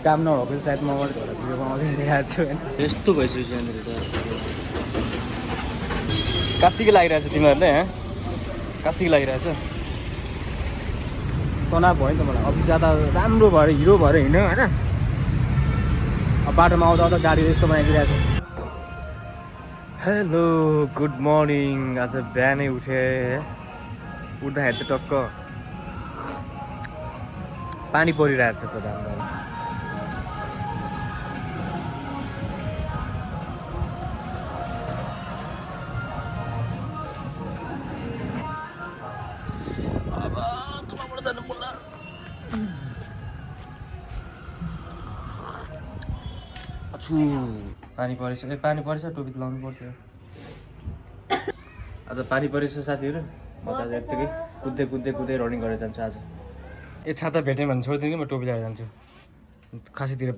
काम नभएको सायद म भिडियो बनाउँदै हिँडिरहेको छु होइन। यस्तो भइसक्यो यहाँनिर त कतिको लागिरहेछ तिमीहरूले कतिको लागिरहेछ तनाव भयो नि त मलाई। अफिस जाँदा राम्रो भएर हिरो भएर हिँड्यो होइन। अब बाटोमा आउँदा आउँदा गाडी यस्तो बनाइदिइरहेछ। Hello good morning. आज बिहानै उठ्दाखेरि त टक्क पानी परिरहेको छ प्रधान। पानी परेछ पानी परेछ टोपी त लाउनु पर्थ्यो। आज पानी परेछ साथीहरू। म त आज यत्तिकै कुद्दै रनिङ गरेर जान्छु आज। ए छाता भेटेँ भने छोडिदिनु कि म टोपी लगाएर जान्छु। खासैतिर